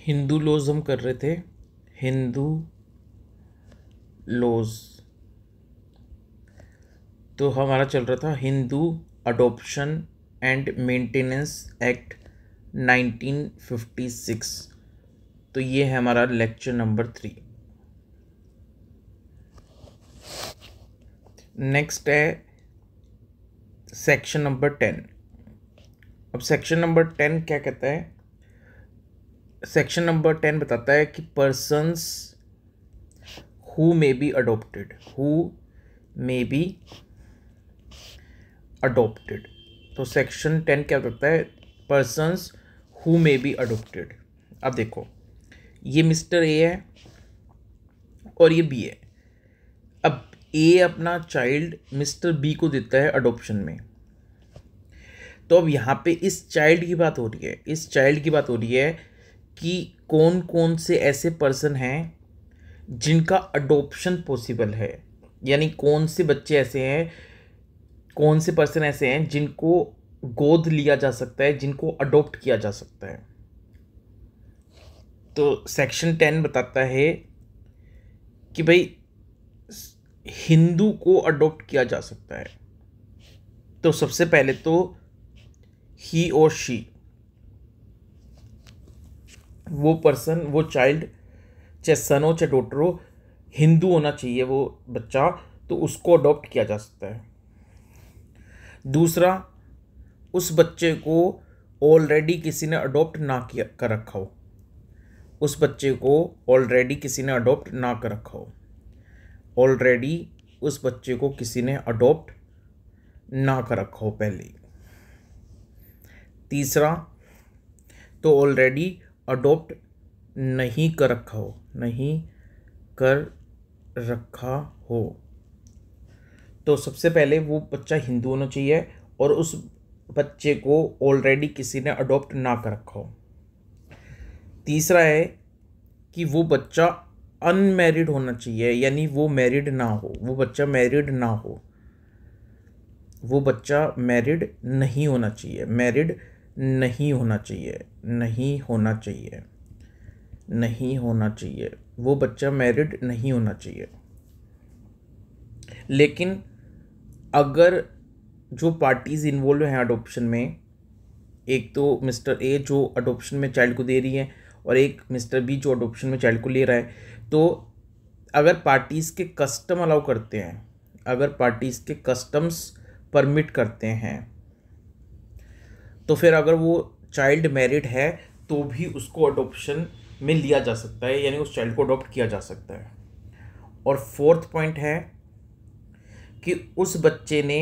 Hindu laws हम कर रहे थे। हिंदू लॉज, तो हमारा चल रहा था Hindu adoption and maintenance act 1956। तो ये है हमारा लेक्चर नंबर 3। नेक्स्ट है सेक्शन नंबर 10। अब सेक्शन नंबर 10 क्या कहता है? सेक्शन नंबर 10 बताता है कि persons who may be adopted, who may be adopted. तो सेक्शन 10 क्या बताता है? Persons who may be adopted. अब देखो, ये मिस्टर ए है और ये बी है। अब ए अपना चाइल्ड मिस्टर बी को देता है अडोप्शन में। तो अब यहाँ पे इस चाइल्ड की बात हो रही है, इस चाइल्ड की बात हो रही है कि कौन कौन से ऐसे पर्सन हैं जिनका अडोप्शन पॉसिबल है, यानी कौन से बच्चे ऐसे हैं, कौन से पर्सन ऐसे हैं जिनको गोद लिया जा सकता है, जिनको अडॉप्ट किया जा सकता है। तो सेक्शन 10 बताता है कि भाई हिंदू को अडॉप्ट किया जा सकता है। तो सबसे पहले तो ही और शी, वो पर्सन, वो चाइल्ड, चाहे सन हो चाहे डॉटर हो, हिंदू होना चाहिए वो बच्चा, तो उसको अडॉप्ट किया जा सकता है। दूसरा, उस बच्चे को ऑलरेडी किसी ने अडॉप्ट ना किया कर रखा हो, उस बच्चे को ऑलरेडी किसी ने अडॉप्ट ना कर रखा हो, ऑलरेडी उस बच्चे को किसी ने अडॉप्ट ना कर रखा हो पहले। तीसरा, तो ऑलरेडी अडॉप्ट नहीं कर रखा हो, नहीं कर रखा हो। तो सबसे पहले वो बच्चा हिंदू होना चाहिए और उस बच्चे को ऑलरेडी किसी ने अडॉप्ट ना कर रखा हो। तीसरा है कि वो बच्चा अनमैरिड होना चाहिए, यानी वो मैरिड ना हो, वो बच्चा मैरिड ना हो, वो बच्चा मैरिड नहीं होना चाहिए, मैरिड नहीं होना चाहिए, नहीं होना चाहिए, नहीं होना चाहिए, वो बच्चा मैरिड नहीं होना चाहिए। लेकिन अगर जो पार्टीज इन्वॉल्व हैं अडॉप्शन में, एक तो मिस्टर ए जो अडॉप्शन में चाइल्ड को दे रही है और एक मिस्टर बी जो अडॉप्शन में चाइल्ड को ले रहा है, तो अगर पार्टीज़ के कस्टम अलाउ करते हैं, अगर पार्टीज़ के कस्टम्स परमिट करते हैं, तो फिर अगर वो चाइल्ड मैरिड है तो भी उसको अडॉप्शन में लिया जा सकता है, यानी उस चाइल्ड को अडॉप्ट किया जा सकता है। और फोर्थ पॉइंट है कि उस बच्चे ने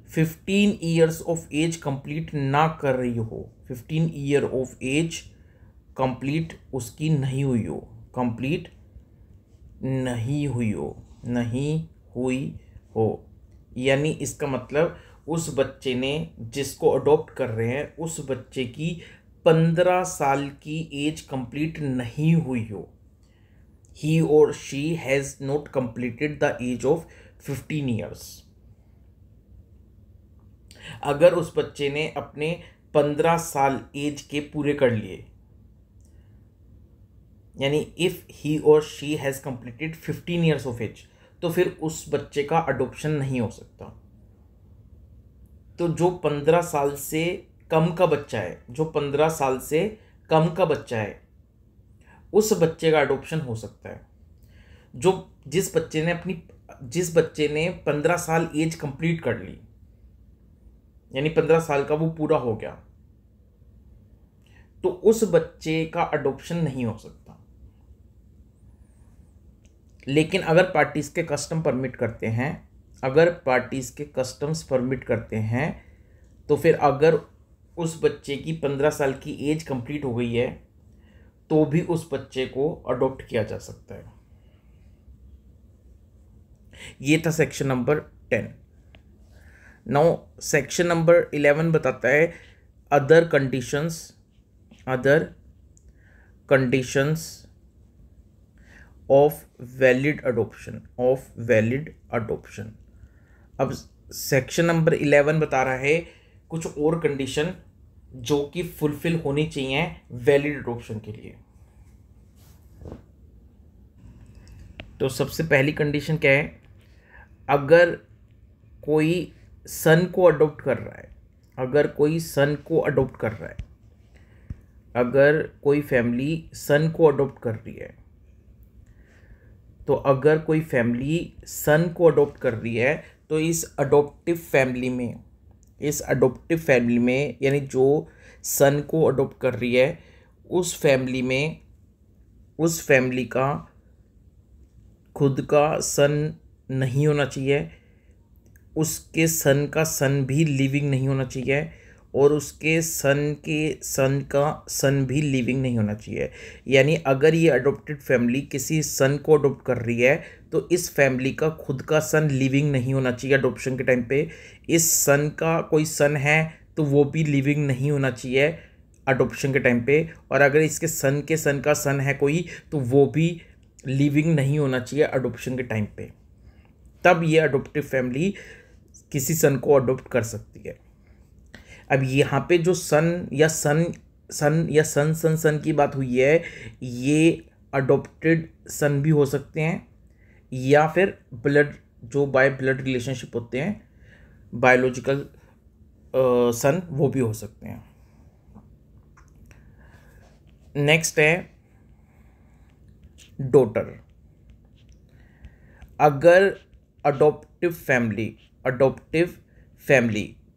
15 ईयर्स ऑफ एज कंप्लीट ना कर रही हो, 15 ईयर ऑफ एज कंप्लीट उसकी नहीं हुई हो, कंप्लीट नहीं हुई हो, नहीं हुई हो, यानी इसका मतलब उस बच्चे ने, जिसको अडॉप्ट कर रहे हैं, उस बच्चे की 15 साल की एज कंप्लीट नहीं हुई हो। He or she has not completed the age of 15 years. अगर उस बच्चे ने अपने 15 साल एज के पूरे कर लिए, यानी if he or she has completed 15 years of age, तो फिर उस बच्चे का अडॉप्शन नहीं हो सकता। तो जो 15 साल से कम का बच्चा है, जो 15 साल से कम का बच्चा है, उस बच्चे का अडॉप्शन हो सकता है। जिस बच्चे ने 15 साल एज कंप्लीट कर ली, यानी 15 साल का वो पूरा हो गया, तो उस बच्चे का अडॉप्शन नहीं हो सकता। लेकिन अगर पार्टीज के कस्टम परमिट करते हैं, अगर पार्टीज के कस्टम्स परमिट करते हैं, तो फिर अगर उस बच्चे की 15 साल की एज कंप्लीट हो गई है तो भी उस बच्चे को अडॉप्ट किया जा सकता है। ये था section number 10। Now section number 11 बताता है other conditions of valid adoption. अब सेक्शन नंबर 11 बता रहा है कुछ और कंडीशन जो कि फुलफिल होनी चाहिए वैलिड अडॉप्शन के लिए। तो सबसे पहली कंडीशन क्या है, अगर कोई सन को अडॉप्ट कर रहा है, अगर कोई सन को अडॉप्ट कर रहा है, अगर कोई फैमिली सन को अडॉप्ट कर रही है, तो अगर कोई फैमिली सन को अडॉप्ट कर रही है तो इस अडॉप्टिव फैमिली में यानी जो सन को अडॉप्ट कर रही है उस फैमिली का खुद का सन नहीं होना चाहिए, उसके सन का सन भी लिविंग नहीं होना चाहिए, और उसके सन का सन भी लिविंग नहीं होना चाहिए। यानी अगर ये अडॉप्टेड फैमिली किसी सन को अडॉप्ट कर रही है तो इस फैमिली का खुद का सन लिविंग नहीं होना चाहिए अडॉप्शन के टाइम पे। इस सन का कोई सन है तो वो भी लिविंग नहीं होना चाहिए अडॉप्शन के टाइम पे, और अगर इसके सन के सन का सन है कोई तो वो भी लिविंग नहीं होना चाहिए अडॉप्शन के टाइम पे। तब ये अडॉप्टिव फैमिली किसी सन को अडॉप्ट कर सकती है। अब यहाँ पे जो सन की बात हुई है, ये अडॉप्टेड सन भी हो सकते हैं या फिर ब्लड जो बाय ब्लड रिलेशनशिप होते हैं बायोलॉजिकल सन, वो भी हो सकते हैं। नेक्स्ट है डॉटर। अगर अडॉप्टिव फैमिली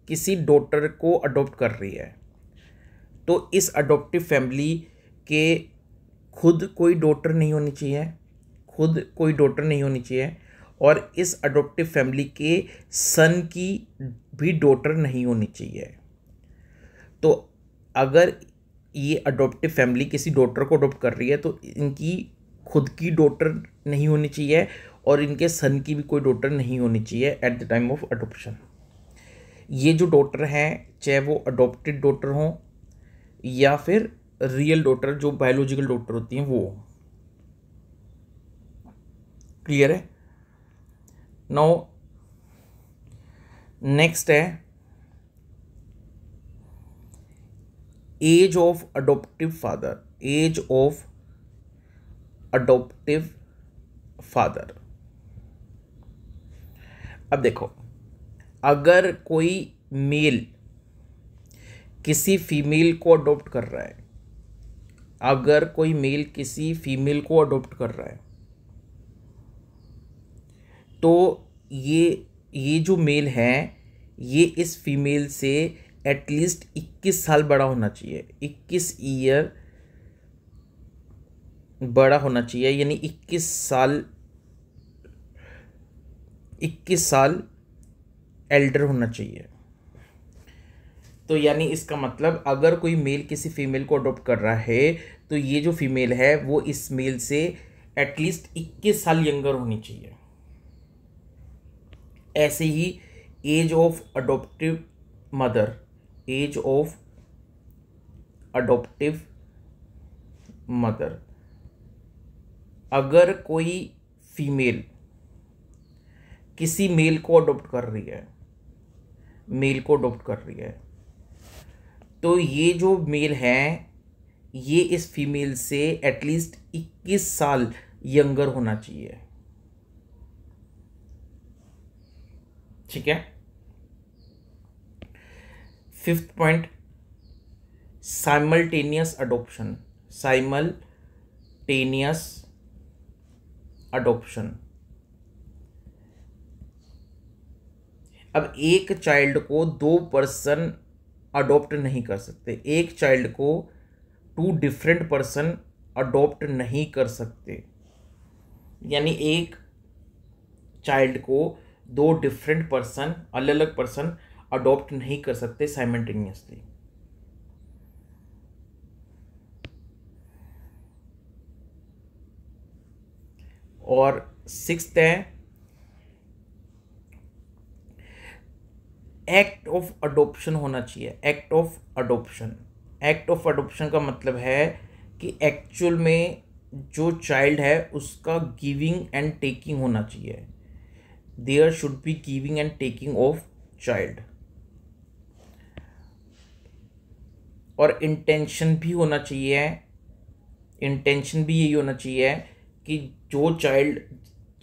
किसी डॉटर को अडॉप्ट कर रही है तो इस अडॉप्टिव फैमिली के खुद कोई डॉटर नहीं होनी चाहिए, और इस अडॉप्टिव फैमिली के सन की भी डॉटर नहीं होनी चाहिए। तो अगर ये अडॉप्टिव फैमिली किसी डॉटर को अडॉप्ट कर रही है तो इनकी खुद की डॉटर नहीं होनी चाहिए और इनके सन की भी कोई डॉटर नहीं होनी चाहिए at the time of adoption. ये जो डॉटर हैं चाहे वो अडॉप्टेड डॉटर हों या फिर रियल डॉटर जो बायोलॉजिकल डॉटर होती हैं वो। क्लियर है? नाउ नेक्स्ट है एज ऑफ अडॉप्टिव फादर। अब देखो, अगर कोई मेल किसी फीमेल को अडॉप्ट कर रहा है, अगर कोई मेल किसी फीमेल को अडॉप्ट कर रहा है तो ये जो मेल है ये इस फीमेल से एटलीस्ट 21 साल बड़ा होना चाहिए, 21 ईयर बड़ा होना चाहिए, यानी 21 साल एल्डर होना चाहिए। तो यानी इसका मतलब अगर कोई मेल किसी फीमेल को अडॉप्ट कर रहा है तो ये जो फीमेल है वो इस मेल से एटलीस्ट 21 साल यंगर होनी चाहिए। ऐसे ही एज ऑफ अडॉप्टिव मदर, अगर कोई फीमेल किसी मेल को अडॉप्ट कर रही है तो ये जो मेल है ये इस फीमेल से एटलीस्ट 21 साल यंगर होना चाहिए। ठीक है। 5th point, simultaneous adoption. अब एक चाइल्ड को 2 पर्सन अडॉप्ट नहीं कर सकते, एक चाइल्ड को 2 डिफरेंट पर्सन अडॉप्ट नहीं कर सकते, यानी एक चाइल्ड को 2 डिफरेंट पर्सन, अलग अलग पर्सन अडॉप्ट नहीं कर सकते साइमल्टेनियसली। और 6th है एक्ट ऑफ अडॉप्शन होना चाहिए। एक्ट ऑफ अडॉप्शन का मतलब है कि एक्चुअल में जो चाइल्ड है उसका गिविंग एंड टेकिंग होना चाहिए। There should be giving and taking of child, और इंटेंशन भी होना चाहिए। इंटेंशन भी यही होना चाहिए कि जो चाइल्ड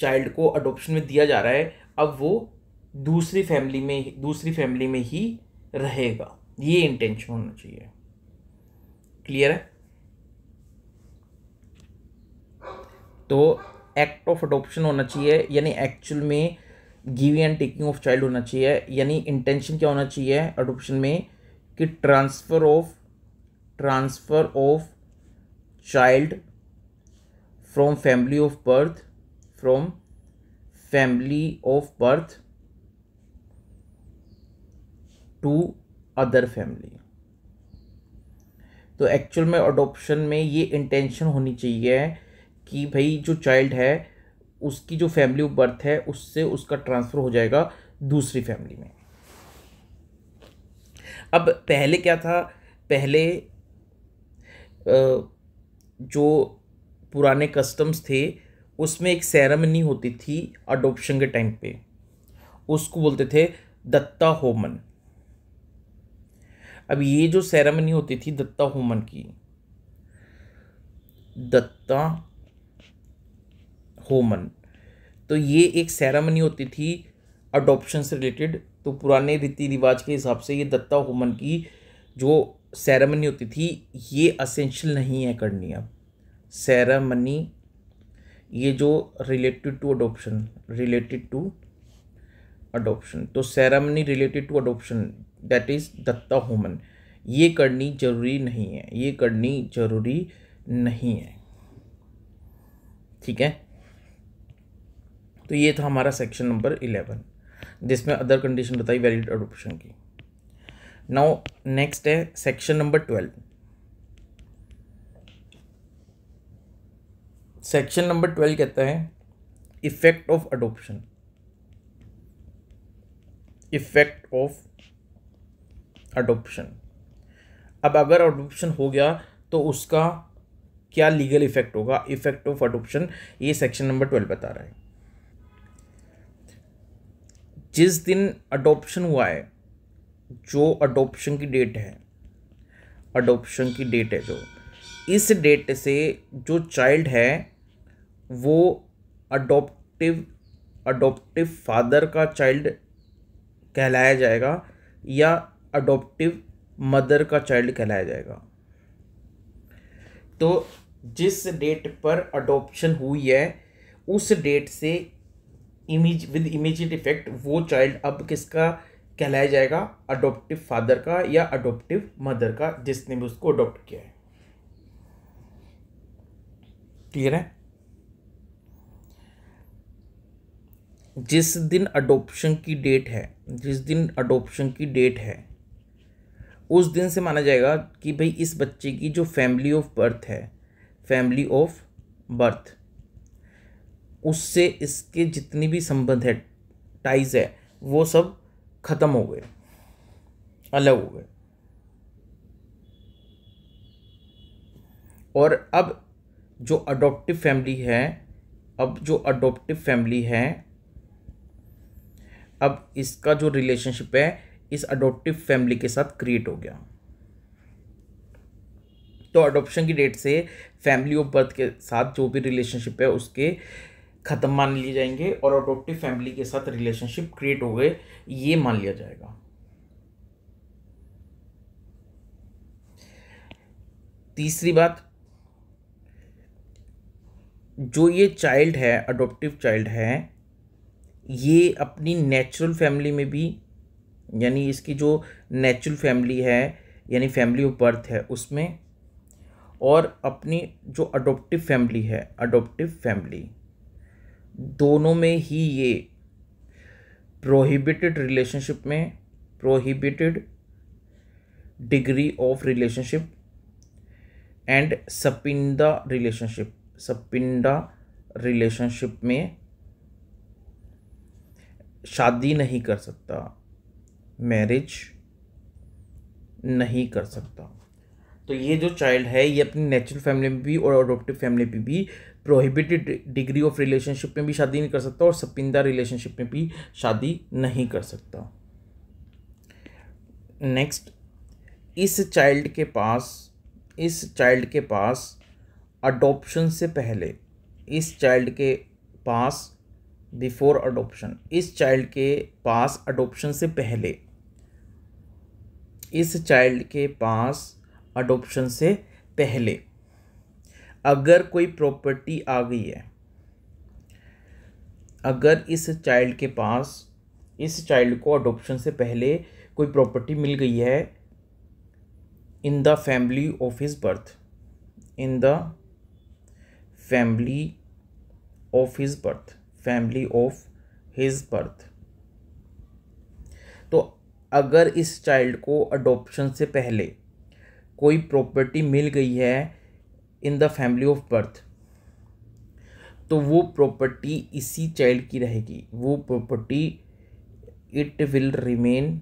चाइल्ड को अडॉप्शन में दिया जा रहा है, अब वो दूसरी फैमिली में ही रहेगा, ये इंटेंशन होना चाहिए। क्लियर है? तो एक्ट ऑफ अडॉप्शन होना चाहिए, यानी एक्चुअल में giving and taking of child होना चाहिए, यानी इंटेंशन क्या होना चाहिए अडॉप्शन में कि transfer of child from family of birth to other family. तो एक्चुअल में अडॉप्शन में ये इंटेंशन होनी चाहिए कि भाई जो चाइल्ड है उसकी जो फैमिली ऑफ बर्थ है उससे उसका ट्रांसफ़र हो जाएगा दूसरी फैमिली में। अब पहले क्या था, पहले जो पुराने कस्टम्स थे उसमें एक सेरेमनी होती थी अडॉप्शन के टाइम पे, उसको बोलते थे दत्ता होमन। अब ये जो सेरेमनी होती थी दत्ता होमन की, दत्ता होमन, तो ये एक सेरेमनी होती थी अडॉप्शन से रिलेटेड। तो पुराने रीति रिवाज के हिसाब से ये दत्ता होमन की जो सेरेमनी होती थी ये असेंशियल नहीं है करनी। अब सेरेमनी ये जो रिलेटेड टू अडॉप्शन, तो ceremony related to adoption that is दत्ता होमन, ये करनी जरूरी नहीं है, ठीक है। तो ये था हमारा सेक्शन नंबर 11 जिसमें अदर कंडीशन बताई वैलिड अडॉप्शन की। नाउ नेक्स्ट है सेक्शन नंबर 12। सेक्शन नंबर 12 कहता है इफेक्ट ऑफ अडॉप्शन। अब अगर अडॉप्शन हो गया तो उसका क्या लीगल इफेक्ट होगा, इफेक्ट ऑफ अडॉप्शन, ये सेक्शन नंबर 12 बता रहा है। जिस दिन अडॉप्शन हुआ है, जो अडॉप्शन की डेट है जो इस डेट से जो चाइल्ड है वो अडॉप्टिव फादर का चाइल्ड कहलाया जाएगा या अडॉप्टिव मदर का चाइल्ड कहलाया जाएगा। तो जिस डेट पर अडॉप्शन हुई है उस डेट से विद इमीडिएट इफेक्ट वो चाइल्ड अब किसका कहलाया जाएगा, अडॉप्टिव फादर का या अडॉप्टिव मदर का, जिसने भी उसको अडॉप्ट किया है। क्लियर है? जिस दिन अडॉप्शन की डेट है उस दिन से माना जाएगा कि भाई इस बच्चे की जो फैमिली ऑफ बर्थ उससे इसके जितनी भी संबंध है, टाइज है, वो सब खत्म हो गए, अलग हो गए। और अब जो अडॉप्टिव फैमिली है, अब इसका जो रिलेशनशिप है इस अडॉप्टिव फैमिली के साथ क्रिएट हो गया। तो अडॉप्शन की डेट से फैमिली ऑफ बर्थ के साथ जो भी रिलेशनशिप है उसके खत्म मान लिए जाएंगे और अडॉप्टिव फैमिली के साथ रिलेशनशिप क्रिएट हो गए, ये मान लिया जाएगा। तीसरी बात, जो ये चाइल्ड है, अडॉप्टिव चाइल्ड है, ये अपनी नेचुरल फैमिली में भी, यानी इसकी जो नेचुरल फैमिली है यानी फैमिली ऑफ बर्थ है उसमें, और अपनी जो अडॉप्टिव फैमिली दोनों में ही ये prohibited degree of relationship and sapinda relationship में शादी नहीं कर सकता, मैरिज नहीं कर सकता। तो ये जो चाइल्ड है ये अपनी नेचुरल फैमिली में भी और अडॉप्टिव फैमिली में भी प्रोहिबिटेड डिग्री ऑफ रिलेशनशिप में भी शादी नहीं कर सकता और सपिंदा रिलेशनशिप में भी शादी नहीं कर सकता। नेक्स्ट, इस चाइल्ड के पास अडॉप्शन से पहले इस चाइल्ड के पास बिफोर अडॉप्शन, इस चाइल्ड के पास अडॉप्शन से पहले, इस चाइल्ड के पास अडॉप्शन से पहले अगर कोई प्रॉपर्टी आ गई है, अगर इस चाइल्ड के पास, इस चाइल्ड को अडॉप्शन से पहले कोई प्रॉपर्टी मिल गई है in the family of his birth, in the family of his birth, family of his birth, तो अगर इस चाइल्ड को अडॉप्शन से पहले कोई प्रॉपर्टी मिल गई है in the family of birth, तो वो प्रॉपर्टी इसी चाइल्ड की रहेगी, वो property it will remain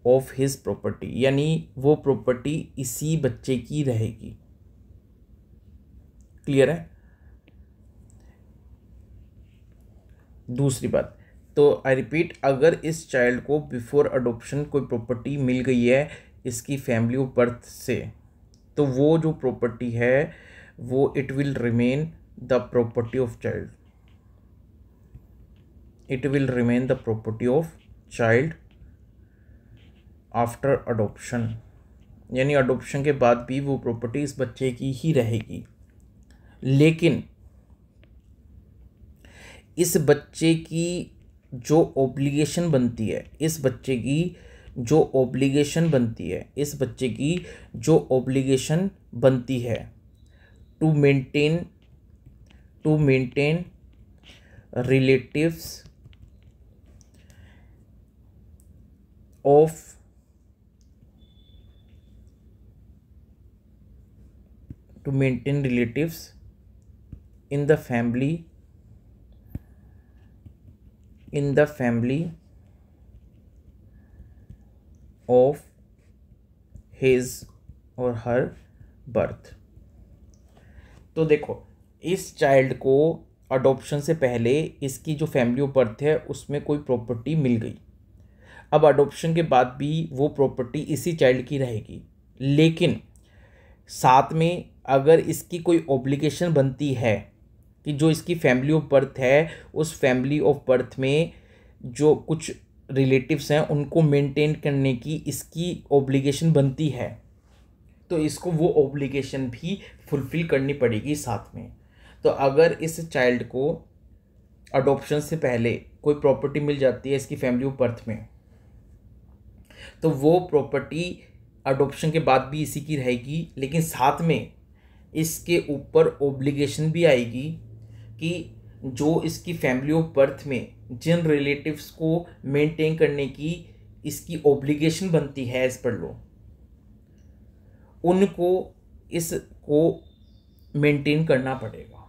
of his property, यानी वो प्रॉपर्टी इसी बच्चे की रहेगी। क्लियर है? दूसरी बात, तो आई रिपीट, अगर इस चाइल्ड को बिफोर अडॉप्शन कोई प्रॉपर्टी मिल गई है इसकी फैमिली ऑफ बर्थ से, तो वो जो प्रॉपर्टी है वो it will remain the property of child, it will remain the property of child after adoption, यानी अडॉप्शन के बाद भी वो प्रॉपर्टी इस बच्चे की ही रहेगी। लेकिन इस बच्चे की जो ऑब्लिगेशन बनती है, इस बच्चे की जो ऑब्लिगेशन बनती है, इस बच्चे की जो ऑब्लिगेशन बनती है to maintain relatives of to maintain relatives in the family of his or her birth। तो देखो, इस चाइल्ड को अडॉप्शन से पहले इसकी जो फैमिली ऑफ बर्थ है उसमें कोई प्रॉपर्टी मिल गई, अब अडॉप्शन के बाद भी वो प्रॉपर्टी इसी चाइल्ड की रहेगी, लेकिन साथ में अगर इसकी कोई ऑब्लिगेशन बनती है कि जो इसकी फैमिली ऑफ बर्थ है उस फैमिली ऑफ बर्थ में जो कुछ रिलेटिव्स हैं उनको मेंटेन करने की इसकी ऑब्लिगेशन बनती है, तो इसको वो ऑब्लिगेशन भी फुलफिल करनी पड़ेगी साथ में। तो अगर इस चाइल्ड को अडॉप्शन से पहले कोई प्रॉपर्टी मिल जाती है इसकी फैमिली ऑफ बर्थ में, तो वो प्रॉपर्टी अडॉप्शन के बाद भी इसी की रहेगी, लेकिन साथ में इसके ऊपर ऑब्लिगेशन भी आएगी कि जो इसकी फैमिली ऑफ बर्थ में जिन रिलेटिव्स को मेंटेन करने की इसकी ऑब्लिगेशन बनती है एज पर लॉ, उनको इसको मेंटेन करना पड़ेगा।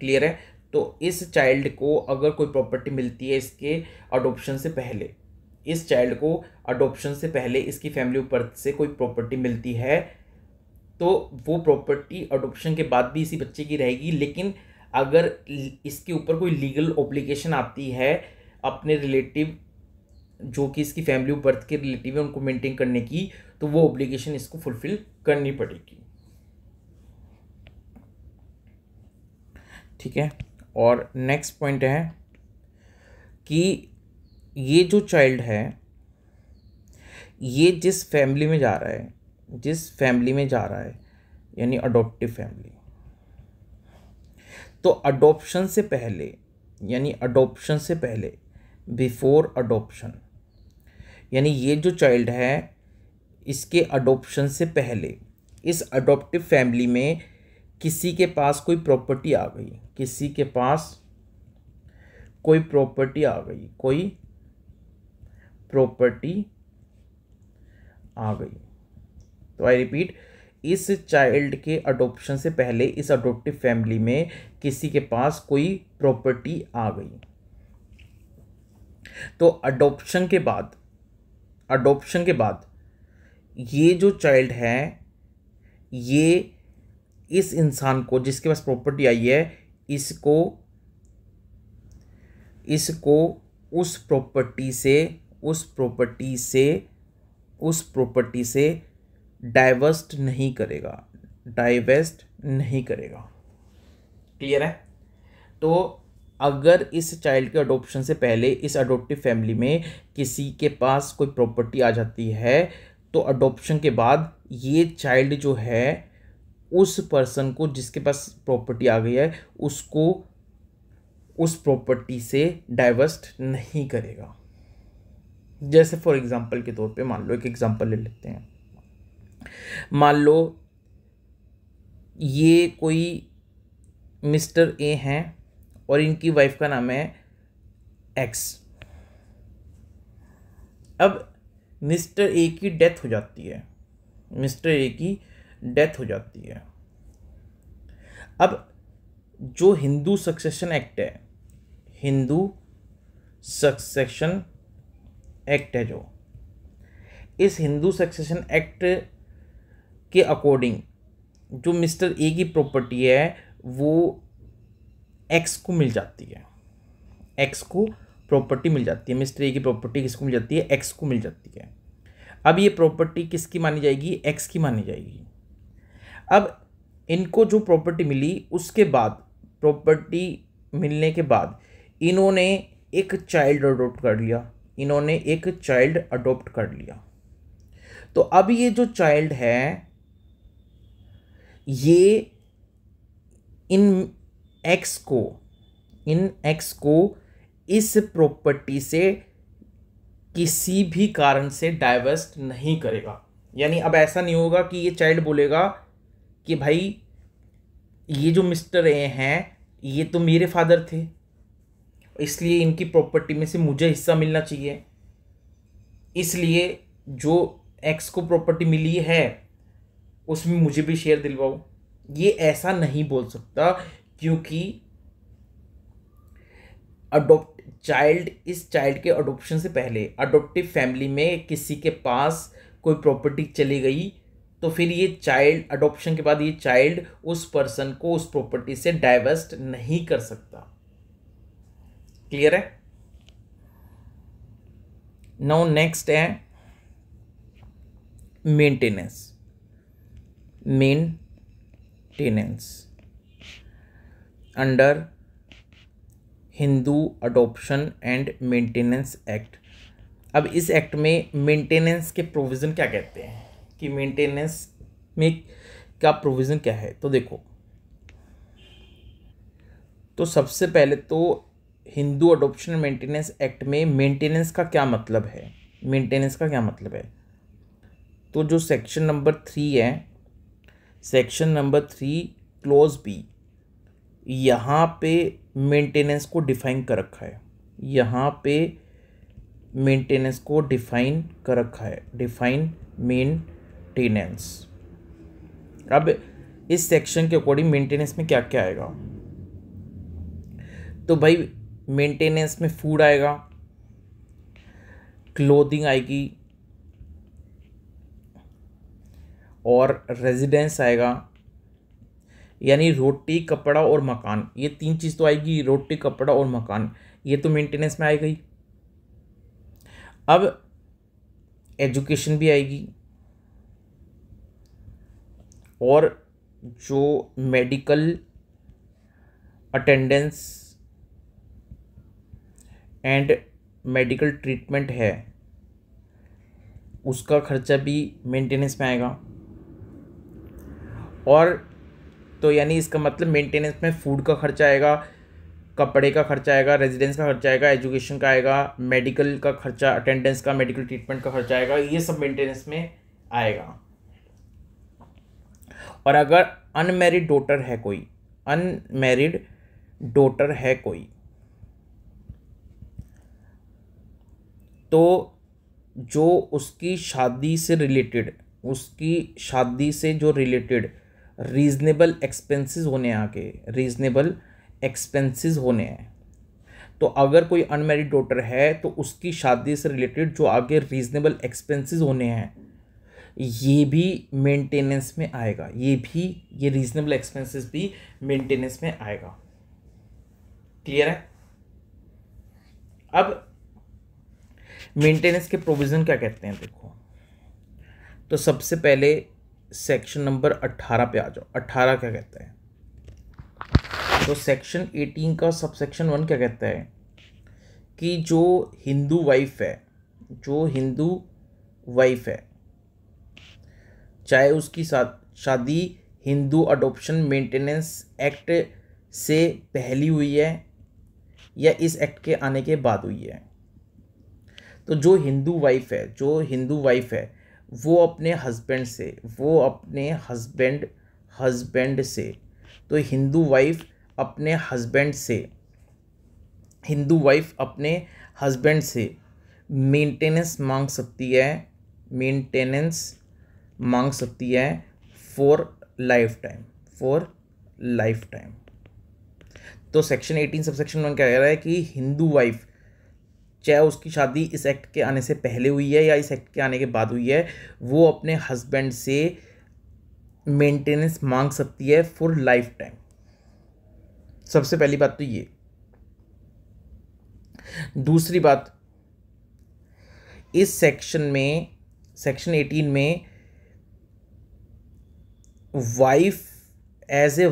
क्लियर है? तो इस चाइल्ड को अगर कोई प्रॉपर्टी मिलती है इसके अडॉप्शन से पहले, इस चाइल्ड को अडॉप्शन से पहले इसकी फैमिली ऑफ बर्थ से कोई प्रॉपर्टी मिलती है, तो वो प्रॉपर्टी अडॉप्शन के बाद भी इसी बच्चे की रहेगी, लेकिन अगर इसके ऊपर कोई लीगल ऑब्लिगेशन आती है अपने रिलेटिव जो कि इसकी फैमिली ऑफ बर्थ के रिलेटिव है उनको मेंटेन करने की, तो वो ऑब्लिगेशन इसको फुलफिल करनी पड़ेगी। ठीक है? और नेक्स्ट पॉइंट है कि ये जो चाइल्ड है ये जिस फैमिली में जा रहा है, जिस फैमिली में जा रहा है यानी अडॉप्टिव फैमिली, तो अडॉप्शन से पहले, यानी अडॉप्शन से पहले, बिफोर अडॉप्शन, यानी ये जो चाइल्ड है इसके अडॉप्शन से पहले इस अडॉप्टिव फैमिली में किसी के पास कोई प्रॉपर्टी आ गई, किसी के पास कोई प्रॉपर्टी आ गई, कोई प्रॉपर्टी आ गई। तो आई रिपीट, इस चाइल्ड के अडॉप्शन से पहले इस अडॉप्टिव फैमिली में किसी के पास कोई प्रॉपर्टी आ गई, तो अडॉप्शन के बाद ये जो चाइल्ड है ये इस इंसान को जिसके पास प्रॉपर्टी आई है इसको उस प्रॉपर्टी से डाइवर्स्ट नहीं करेगा। क्लियर है? तो अगर इस चाइल्ड के अडॉप्शन से पहले इस अडॉप्टिव फैमिली में किसी के पास कोई प्रॉपर्टी आ जाती है तो अडॉप्शन के बाद ये चाइल्ड जो है उस पर्सन को जिसके पास प्रॉपर्टी आ गई है उसको उस प्रॉपर्टी से डाइवर्स्ट नहीं करेगा। जैसे फॉर एग्जांपल के तौर पे मान लो, एक एग्जांपल ले लेते हैं। मान लो ये कोई मिस्टर ए हैं और इनकी वाइफ का नाम है एक्स। अब मिस्टर ए की डेथ हो जाती है, मिस्टर ए की डेथ हो जाती है। अब जो हिंदू सक्सेशन एक्ट है, हिंदू सक्सेशन एक्ट है, जो इस हिंदू सक्सेशन एक्ट के अकॉर्डिंग जो मिस्टर ए की प्रॉपर्टी है वो एक्स को मिल जाती है, एक्स को प्रॉपर्टी मिल जाती है। मिस्टर ए की प्रॉपर्टी किसको मिल जाती है? एक्स को मिल जाती है। अब ये प्रॉपर्टी किसकी मानी जाएगी? एक्स की मानी जाएगी। अब इनको जो प्रॉपर्टी मिली उसके बाद, प्रॉपर्टी मिलने के बाद इन्होंने एक चाइल्ड अडॉप्ट कर लिया, इन्होंने एक चाइल्ड अडॉप्ट कर लिया। तो अब ये जो चाइल्ड है ये इन एक्स को इस प्रॉपर्टी से किसी भी कारण से डाइवर्स्ट नहीं करेगा। यानी अब ऐसा नहीं होगा कि ये चाइल्ड बोलेगा कि भाई ये जो मिस्टर ए हैं ये तो मेरे फादर थे, इसलिए इनकी प्रॉपर्टी में से मुझे हिस्सा मिलना चाहिए, इसलिए जो एक्स को प्रॉपर्टी मिली है उसमें मुझे भी शेयर दिलवाओ। ये ऐसा नहीं बोल सकता, क्योंकि इस चाइल्ड के अडॉप्शन से पहले अडॉप्टिव फैमिली में किसी के पास कोई प्रॉपर्टी चली गई तो फिर ये चाइल्ड, अडॉप्शन के बाद ये चाइल्ड उस पर्सन को उस प्रॉपर्टी से डाइवर्स्ट नहीं कर सकता। क्लियर है? नाउ नेक्स्ट है maintenance. Under Hindu adoption and maintenance act. अब इस एक्ट में मेंटेनेंस के प्रोविज़न क्या कहते हैं, कि मेंटेनेंस में क्या प्रोविज़न क्या है। तो देखो, तो सबसे पहले तो Hindu adoption and maintenance act में मेंटेनेंस का क्या मतलब है, मेंटेनेंस का क्या मतलब है। तो जो सेक्शन नंबर 3 है, सेक्शन नंबर 3 क्लोज बी, यहाँ पे मेंटेनेंस को डिफाइन कर रखा है, यहाँ पे मेंटेनेंस को डिफाइन कर रखा है, डिफाइन मेंटेनेंस। अब इस सेक्शन के अकॉर्डिंग मेंटेनेंस में क्या क्या आएगा, तो भाई मेंटेनेंस में फूड आएगा, क्लोथिंग आएगी और रेजिडेंस आएगा, यानी रोटी कपड़ा और मकान, ये 3 चीज़ तो आएगी, रोटी कपड़ा और मकान, ये तो मेंटेनेंस में आ गई। अब एजुकेशन भी आएगी और जो medical attendance and medical treatment है उसका खर्चा भी मेंटेनेंस में आएगा। और तो यानी इसका मतलब मेंटेनेंस में फूड का खर्चा आएगा, कपड़े का खर्चा आएगा, रेजिडेंस का खर्चा आएगा, एजुकेशन का आएगा, मेडिकल का खर्चा, अटेंडेंस का, मेडिकल ट्रीटमेंट का खर्चा आएगा, ये सब मेंटेनेंस में आएगा। और अगर अनमैरिड डॉटर है कोई, अनमैरिड डॉटर है कोई, तो जो उसकी शादी से रिलेटेड, उसकी शादी से जो रिलेटेड रीजनेबल एक्सपेंसेस होने हैं, आगे रीजनेबल एक्सपेंसेस होने हैं, तो अगर कोई अनमैरिड डॉटर है तो उसकी शादी से रिलेटेड जो आगे रीजनेबल एक्सपेंसेस होने हैं ये भी मेंटेनेंस में आएगा, ये रीजनेबल एक्सपेंसेस भी मेंटेनेंस में आएगा। क्लियर है? अब मेंटेनेंस के प्रोविज़न क्या कहते हैं, देखो, तो सबसे पहले सेक्शन नंबर 18 पे आ जाओ। 18 क्या कहता है? तो सेक्शन 18 का सबसेक्शन 1 क्या कहता है कि जो हिंदू वाइफ है, चाहे उसकी शादी हिंदू अडॉप्शन मेंटेनेंस एक्ट से पहले हुई है या इस एक्ट के आने के बाद हुई है, तो जो हिंदू वाइफ है वो अपने हस्बैंड से तो हिंदू वाइफ अपने हस्बैंड से मेंटेनेंस मांग सकती है फॉर लाइफ टाइम। तो सेक्शन 18 सबसेक्शन 1 क्या कह रहा है कि हिंदू वाइफ, चाहे उसकी शादी इस एक्ट के आने से पहले हुई है या इस एक्ट के आने के बाद हुई है, वो अपने हस्बैंड से मेंटेनेंस मांग सकती है फॉर लाइफ टाइम। सबसे पहली बात तो ये। दूसरी बात, इस सेक्शन 18 में wife as a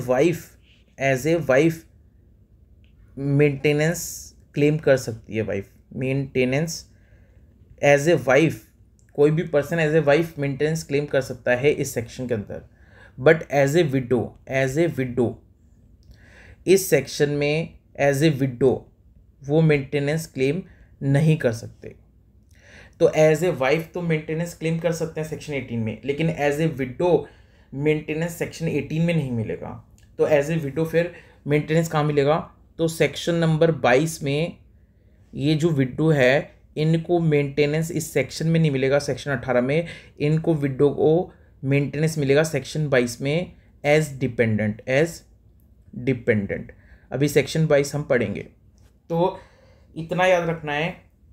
wife maintenance claim कर सकती है। मेंटेनेंस एज ए वाइफ, कोई भी person as a wife maintenance claim कर सकता है इस सेक्शन के अंदर। बट एज ए विडो इस सेक्शन में एज ए विडो वो मेंटेनेंस क्लेम नहीं कर सकते। तो एज ए वाइफ तो मेंटेनेंस क्लेम कर सकते हैं सेक्शन 18 में, लेकिन as a widow maintenance section 18 में नहीं मिलेगा। तो एज ए विडो फिर मेंटेनेंस कहाँ मिलेगा? तो सेक्शन नंबर 22 में ये जो विडो है इनको मेंटेनेंस इस सेक्शन में नहीं मिलेगा। सेक्शन 18 में इनको विडो को मेंटेनेंस मिलेगा सेक्शन 22 में एज डिपेंडेंट। अभी सेक्शन 22 हम पढ़ेंगे। तो इतना याद रखना है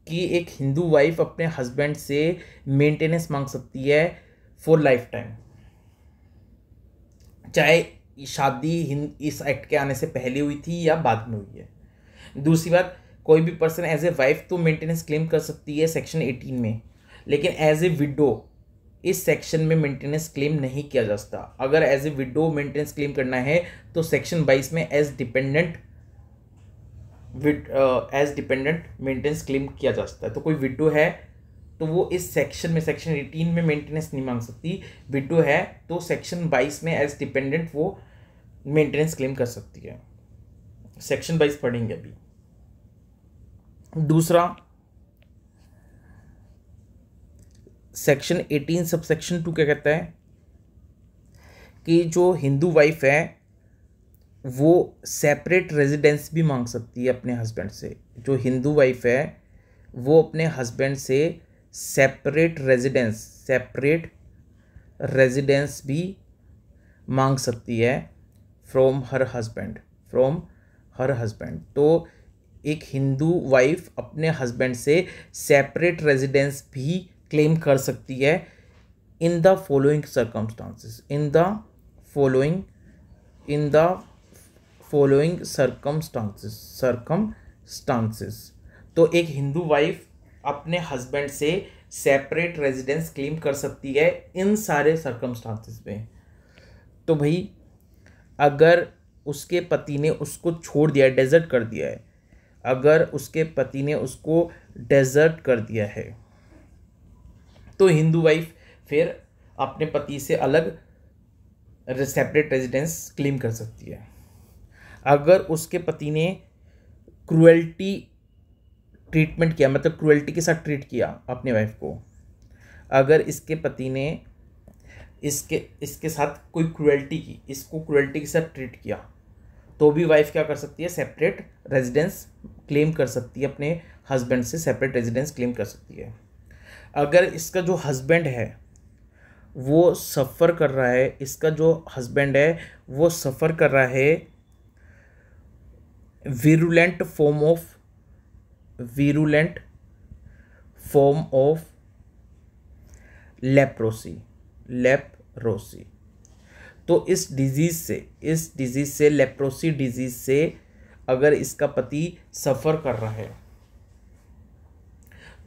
कि एक हिंदू वाइफ अपने हस्बैंड से मेंटेनेंस मांग सकती है फॉर लाइफ टाइम, चाहे शादी इस एक्ट के आने से पहले हुई थी या बाद में हुई है। दूसरी बात, कोई भी पर्सन एज ए वाइफ तो मेंटेनेंस क्लेम कर सकती है सेक्शन 18 में, लेकिन एज ए विडो इस सेक्शन में मेंटेनेंस क्लेम नहीं किया जा सकता। अगर as a widow maintenance claim करना है तो सेक्शन 22 में एज डिपेंडेंट मेंटेनेंस क्लेम किया जा सकता है। तो कोई विडो है तो वो इस सेक्शन में सेक्शन 18 में मेंटेनेंस नहीं मांग सकती। विडो है तो सेक्शन 22 में एज डिपेंडेंट वो मेंटेनेंस क्लेम कर सकती है। सेक्शन 22 पढ़ेंगे अभी। दूसरा, सेक्शन 18 सबसेक्शन 2 क्या कहता है कि जो हिंदू वाइफ है वो सेपरेट रेजिडेंस भी मांग सकती है अपने हस्बैंड से। जो हिंदू वाइफ है वो अपने हस्बैंड से सेपरेट रेजिडेंस भी मांग सकती है फ्रॉम हर हस्बैंड। तो एक हिंदू वाइफ अपने हस्बैंड से सेपरेट रेजिडेंस भी क्लेम कर सकती है इन द फॉलोइंग सर्कमस्टांसेस। तो एक हिंदू वाइफ अपने हस्बैंड से सेपरेट रेजिडेंस क्लेम कर सकती है इन सारे सर्कमस्टांसेस में। तो भाई अगर उसके पति ने उसको छोड़ दिया है, डेजर्ट कर दिया है, अगर उसके पति ने उसको डेजर्ट कर दिया है तो हिंदू वाइफ फिर अपने पति से अलग सेपरेट रेजिडेंस क्लेम कर सकती है। अगर उसके पति ने क्रुएल्टी ट्रीटमेंट किया, मतलब क्रुएल्टी के साथ ट्रीट किया अपने वाइफ को, अगर इसके पति ने इसके साथ कोई क्रुएल्टी की, इसको क्रुएल्टी के साथ ट्रीट किया, तो भी वाइफ क्या कर सकती है? सेपरेट रेजिडेंस क्लेम कर सकती है, अपने हस्बैंड से सेपरेट रेजिडेंस क्लेम कर सकती है। अगर इसका जो हस्बैंड है वो सफ़र कर रहा है, विरुलेंट फॉर्म ऑफ लेप्रोसी, तो इस डिजीज से लेप्रोसी डिजीज से अगर इसका पति सफ़र कर रहा है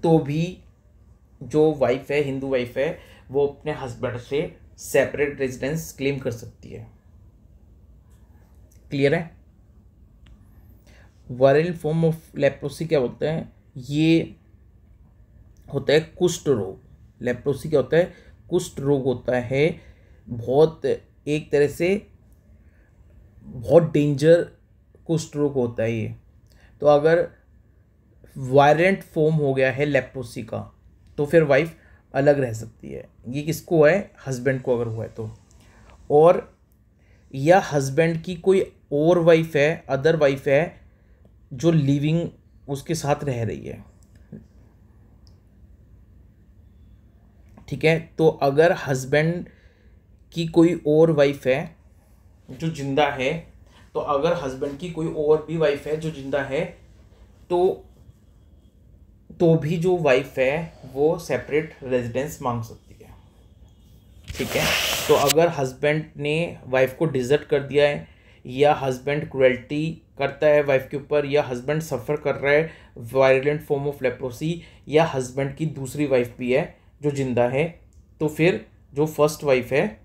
तो भी जो वाइफ है, हिंदू वाइफ है, वो अपने हस्बैंड से सेपरेट रेजिडेंस क्लेम कर सकती है। क्लियर है? वायरल फॉर्म ऑफ लेप्रोसी क्या होता है? ये होता है कुष्ठ रोग। लेप्रोसी क्या होता है? कुष्ठ रोग होता है। बहुत एक तरह से बहुत डेंजर कुष्ठ रोग होता है ये। तो अगर वायलेंट फॉर्म हो गया है लेप्रोसी का तो फिर वाइफ अलग रह सकती है। ये किसको है? हस्बैंड को अगर हुआ है तो। और या हस्बैंड की कोई और वाइफ है, अदर वाइफ है जो लिविंग उसके साथ रह रही है। ठीक है, तो अगर हस्बैंड की कोई और वाइफ है जो जिंदा है, तो अगर हस्बैंड की कोई और भी वाइफ है जो जिंदा है, तो भी जो वाइफ है वो सेपरेट रेजिडेंस मांग सकती है। ठीक है, तो अगर हस्बैंड ने वाइफ को डिजर्ट कर दिया है, या हस्बैंड क्रुएल्टी करता है वाइफ के ऊपर, या हस्बैंड सफ़र कर रहा है वायलेंट फॉर्म ऑफ लेप्रोसी, या हस्बैंड की दूसरी वाइफ भी है जो जिंदा है, तो फिर जो फर्स्ट वाइफ है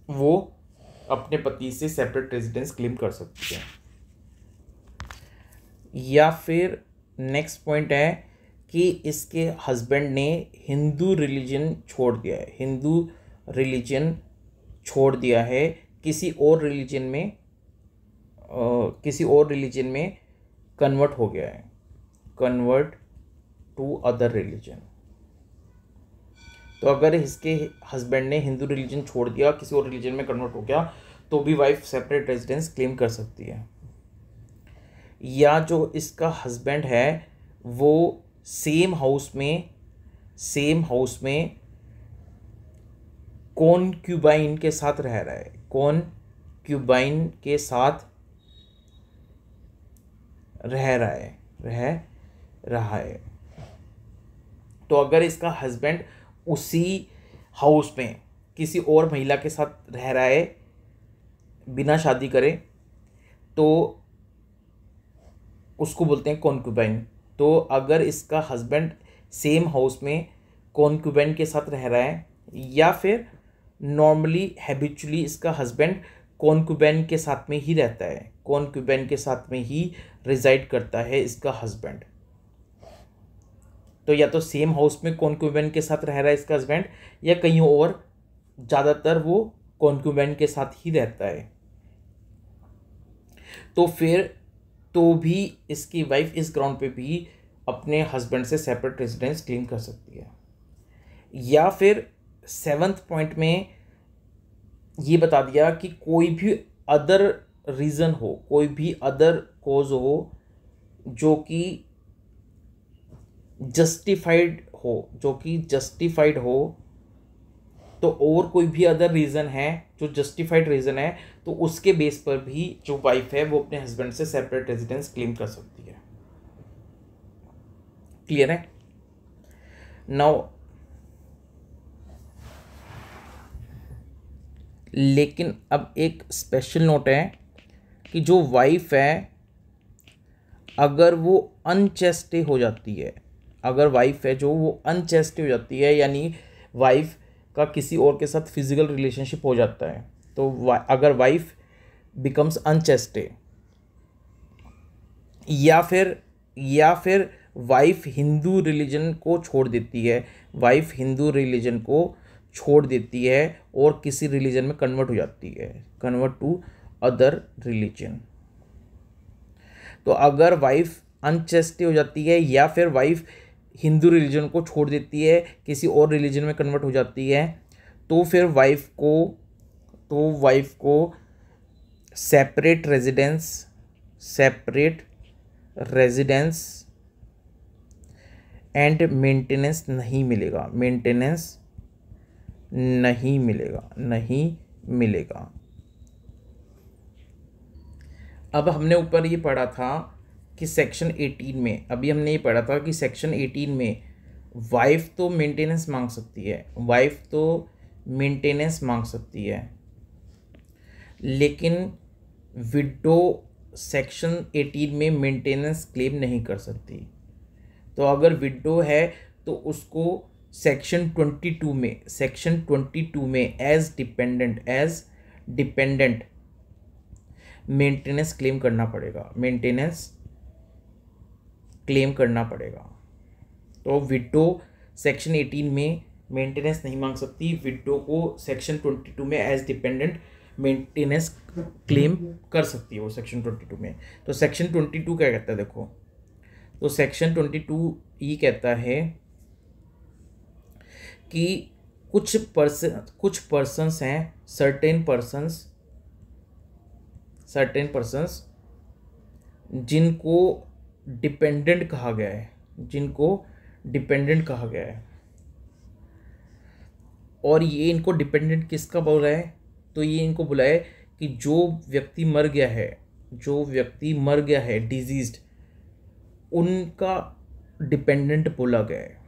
वो अपने पति से सेपरेट रेजिडेंस क्लेम कर सकती है। या फिर नेक्स्ट पॉइंट है कि इसके हस्बैंड ने हिंदू रिलीजन छोड़ दिया है। हिंदू रिलीजन छोड़ दिया है, किसी और रिलीजन में कन्वर्ट हो गया है, कन्वर्ट टू अदर रिलीजन। तो अगर इसके हस्बैंड ने हिंदू रिलीजन छोड़ दिया, किसी और रिलीजन में कन्वर्ट हो गया, तो भी वाइफ सेपरेट रेजिडेंस क्लेम कर सकती है। या जो इसका हस्बैंड है वो सेम हाउस में कॉन्क्यूबाइन के साथ रह रहा है, कॉन्क्यूबाइन के साथ रह रहा है। तो अगर इसका हस्बैंड उसी हाउस में किसी और महिला के साथ रह रहा है बिना शादी करे, तो उसको बोलते हैं कॉन्क्यूबाइन। तो अगर इसका हस्बैंड सेम हाउस में कॉन्क्यूबाइन के साथ रह रहा है, या फिर नॉर्मली हैबिचुअली इसका हस्बैंड कॉन्क्यूबाइन के साथ में ही रहता है, कॉन्क्यूबाइन के साथ में ही रिजाइड करता है इसका हस्बैंड, तो या तो सेम हाउस में कॉन्क्यूबाइन के साथ रह रहा है इसका हस्बैंड, या कहीं और, ज़्यादातर वो कॉन्क्यूबाइन के साथ ही रहता है, तो फिर तो भी इसकी वाइफ इस ग्राउंड पे भी अपने हस्बैंड से सेपरेट रेजिडेंस क्लेम कर सकती है। या फिर 7th पॉइंट में ये बता दिया कि कोई भी अदर रीज़न हो, कोई भी अदर कॉज हो जो कि जस्टिफाइड हो, तो और कोई भी अदर रीज़न है जो जस्टिफाइड रीज़न है, तो उसके बेस पर भी जो वाइफ है वो अपने हस्बैंड से सेपरेट रेजिडेंस क्लेम कर सकती है। क्लियर है? नाउ लेकिन अब एक स्पेशल नोट है कि जो वाइफ है अगर वो अनचेस्टे हो जाती है, अगर वाइफ है जो वो अनचेस्टे हो जाती है, यानी वाइफ का किसी और के साथ फिजिकल रिलेशनशिप हो जाता है, तो अगर वाइफ बिकम्स अनचेस्टे, या फिर वाइफ हिंदू रिलीजन को छोड़ देती है, वाइफ हिंदू रिलीजन को छोड़ देती है और किसी रिलीजन में कन्वर्ट हो जाती है, कन्वर्ट टू अदर रिलीजन। तो अगर वाइफ अनचेस्टी हो जाती है, या फिर वाइफ हिंदू रिलीजन को छोड़ देती है, किसी और रिलीजन में कन्वर्ट हो जाती है, तो फिर वाइफ को सेपरेट रेजिडेंस एंड मेंटेनेंस नहीं मिलेगा। अब हमने ऊपर ये पढ़ा था कि सेक्शन 18 में, अभी हमने ये पढ़ा था कि सेक्शन 18 में वाइफ तो मेंटेनेंस मांग सकती है, लेकिन विडो सेक्शन 18 में मेंटेनेंस क्लेम नहीं कर सकती। तो अगर विडो है तो उसको सेक्शन 22 में एज डिपेंडेंट मेंटेनेंस क्लेम करना पड़ेगा, मेंटेनेंस क्लेम करना पड़ेगा। तो विडो सेक्शन 18 में मेंटेनेंस नहीं मांग सकती, विडो को सेक्शन 22 में एज डिपेंडेंट मेंटेनेंस क्लेम कर सकती है वो सेक्शन 22 में। तो सेक्शन 22 क्या कहता है देखो, तो सेक्शन 22 ये कहता है कि कुछ पर्सन्स हैं, सर्टेन पर्सन्स जिनको डिपेंडेंट कहा गया है, और ये इनको डिपेंडेंट किसका बोला है, तो ये इनको बोला है कि जो व्यक्ति मर गया है डिजीज्ड, उनका डिपेंडेंट बोला गया है।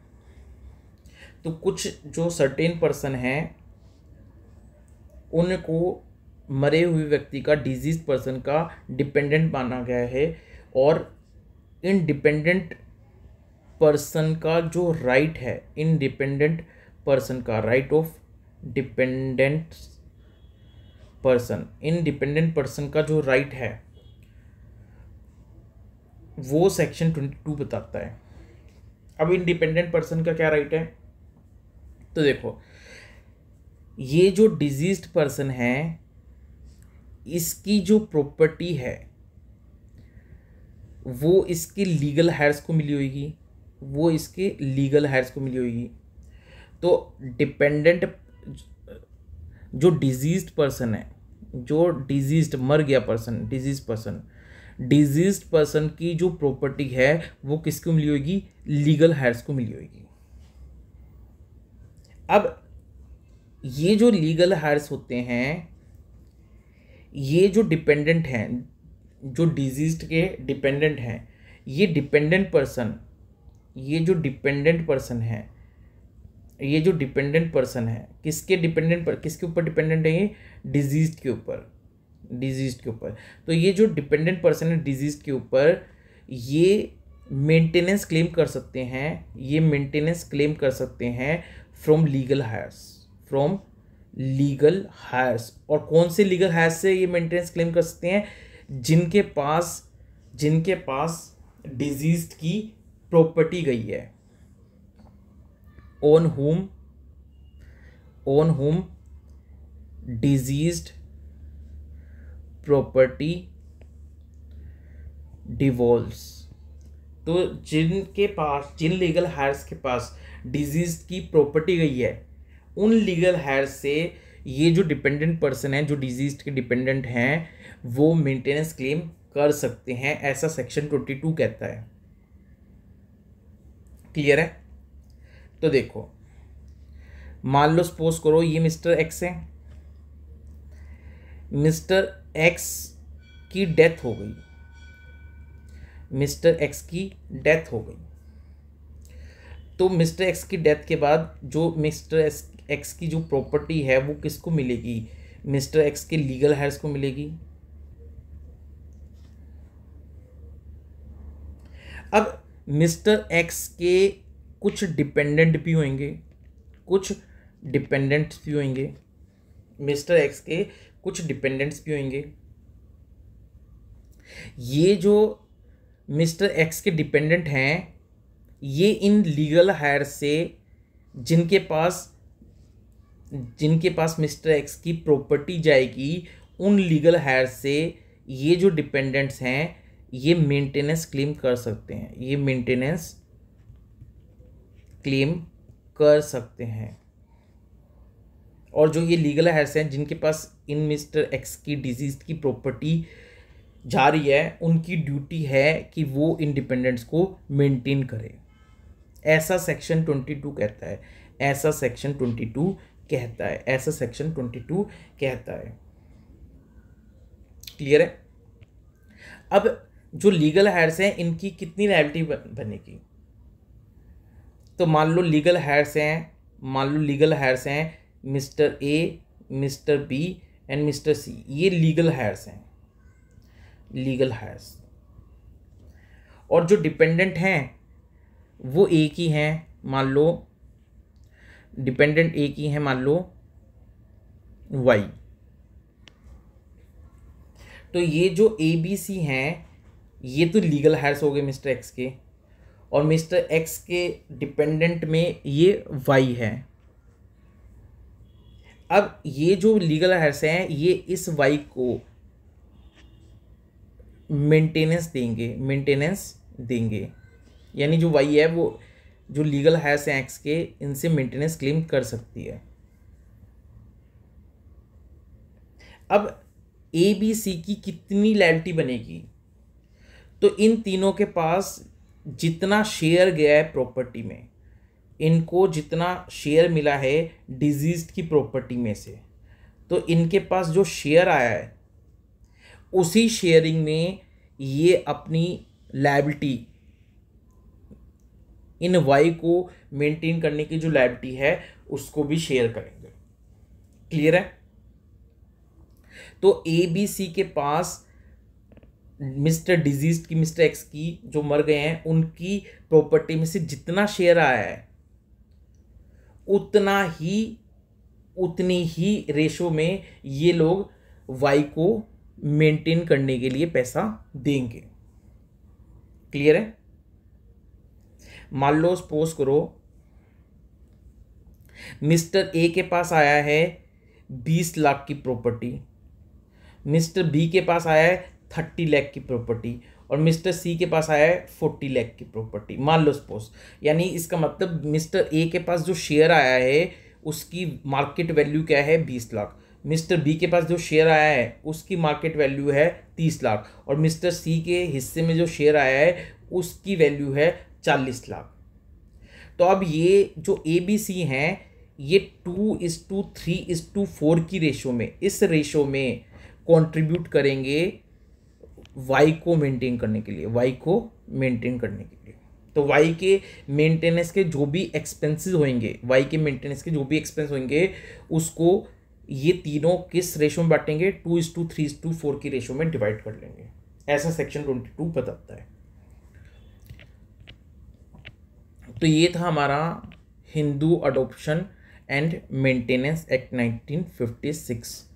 तो कुछ जो सर्टेन पर्सन हैं उनको मरे हुए व्यक्ति का, डिजीज पर्सन का डिपेंडेंट माना गया है, और इन डिपेंडेंट पर्सन का जो राइट है, इंडिपेंडेंट पर्सन का राइट ऑफ डिपेंडेंट पर्सन का जो राइट है वो सेक्शन 22 बताता है। अब इंडिपेंडेंट पर्सन का क्या राइट है, तो देखो ये जो डिजीज्ड पर्सन है इसकी जो प्रॉपर्टी है वो इसके लीगल हायर्स को मिली होगी, तो डिपेंडेंट जो डिजीज्ड पर्सन है, जो डिजीज्ड मर गया पर्सन, डिजीज्ड पर्सन की जो प्रॉपर्टी है वो किसको मिली होगी, लीगल हायर्स को मिली होगी। अब ये जो लीगल हायर्स होते हैं, ये जो डिपेंडेंट हैं, जो डिजीज्ड के डिपेंडेंट हैं, ये जो डिपेंडेंट पर्सन है किसके ऊपर डिपेंडेंट है, ये डिजीज्ड के ऊपर। तो ये जो डिपेंडेंट पर्सन है डिजीज्ड के ऊपर, ये मेंटेनेंस क्लेम कर सकते हैं फ्रॉम लीगल हायर्स। और कौन से लीगल हायर्स से ये मेंटेनेंस क्लेम कर सकते हैं, जिनके पास डिजीज्ड की प्रॉपर्टी गई है, ऑन होम डिजीज्ड प्रॉपर्टी डिवॉल्व्स। तो जिन लीगल हायर्स के पास डिजीज की प्रॉपर्टी गई है, उन लीगल हायर्स से ये जो डिपेंडेंट पर्सन है, जो डिजीज के डिपेंडेंट हैं, वो मेंटेनेंस क्लेम कर सकते हैं, ऐसा सेक्शन 22 कहता है। क्लियर है? तो देखो मान लो सपोज करो ये मिस्टर एक्स है, मिस्टर एक्स की डेथ हो गई, तो मिस्टर एक्स की डेथ के बाद जो मिस्टर एक्स की जो प्रॉपर्टी है वो किसको मिलेगी, मिस्टर एक्स के लीगल हायर्स को मिलेगी। अब मिस्टर एक्स के कुछ डिपेंडेंट भी होंगे, मिस्टर एक्स के कुछ डिपेंडेंट्स भी होंगे। ये जो मिस्टर एक्स के डिपेंडेंट हैं, ये इन लीगल हायर से जिनके पास मिस्टर एक्स की प्रॉपर्टी जाएगी, उन लीगल हायर से ये जो डिपेंडेंट्स हैं ये मेंटेनेंस क्लेम कर सकते हैं, और जो ये लीगल हायर्स हैं जिनके पास इन मिस्टर एक्स की डिजीज की प्रॉपर्टी जा रही है, उनकी ड्यूटी है कि वो इंडिपेंडेंस को मेंटेन करें। ऐसा सेक्शन 22 कहता है। क्लियर है? अब जो लीगल हायर्स हैं इनकी कितनी लायबिलिटी बनेगी, तो मान लो लीगल हायर्स हैं mister A, mister B and mister C, ये लीगल हायर्स हैं, और जो डिपेंडेंट हैं वो एक ही हैं, मान लो डिपेंडेंट एक ही हैं, मान लो वाई। तो ये जो ए बी सी हैं ये तो लीगल हायर्स हो गए मिस्टर एक्स के, और मिस्टर एक्स के डिपेंडेंट में ये वाई है। अब ये जो लीगल हायर्स हैं ये इस वाई को मेंटेनेंस देंगे, यानी जो वाई है वो जो लीगल हायर्स हैं एक्स के, इनसे मेंटेनेंस क्लेम कर सकती है। अब ए बी सी की कितनी लायबिलिटी बनेगी, तो इन तीनों के पास जितना शेयर गया है प्रॉपर्टी में, इनको जितना शेयर मिला है डिजीज्ड की प्रॉपर्टी में से, तो इनके पास जो शेयर आया है उसी शेयरिंग में ये अपनी लायबिलिटी इन वाई को मेंटेन करने की जो लायबिलिटी है उसको भी शेयर करेंगे। क्लियर है? तो ए बी सी के पास मिस्टर डिजीज की, मिस्टर एक्स की जो मर गए हैं उनकी प्रॉपर्टी में से जितना शेयर आया है उतनी ही रेशो में ये लोग वाई को मेंटेन करने के लिए पैसा देंगे। क्लियर है? मान लो सपोज करो मिस्टर ए के पास आया है 20 लाख की प्रॉपर्टी, मिस्टर बी के पास आया है 30 लाख की प्रॉपर्टी, और मिस्टर सी के पास आया है 40 लाख की प्रॉपर्टी, मान लो सपोज। यानी इसका मतलब मिस्टर ए के पास जो शेयर आया है उसकी मार्केट वैल्यू क्या है 20 लाख, मिस्टर बी के पास जो शेयर आया है उसकी मार्केट वैल्यू है 30 लाख, और मिस्टर सी के हिस्से में जो शेयर आया है उसकी वैल्यू है 40 लाख। तो अब ये जो ए बी सी हैं ये 2:3:4 की रेशो में, इस रेशो में कंट्रीब्यूट करेंगे वाई को मेंटेन करने के लिए, तो वाई के मेंटेनेंस के जो भी एक्सपेंसेस होंगे, उसको ये तीनों किस रेशो में बांटेंगे, 2:3:4 की रेशो में डिवाइड कर लेंगे। ऐसा सेक्शन 22 बताता है। तो ये था हमारा Hindu adoption and maintenance act 1956।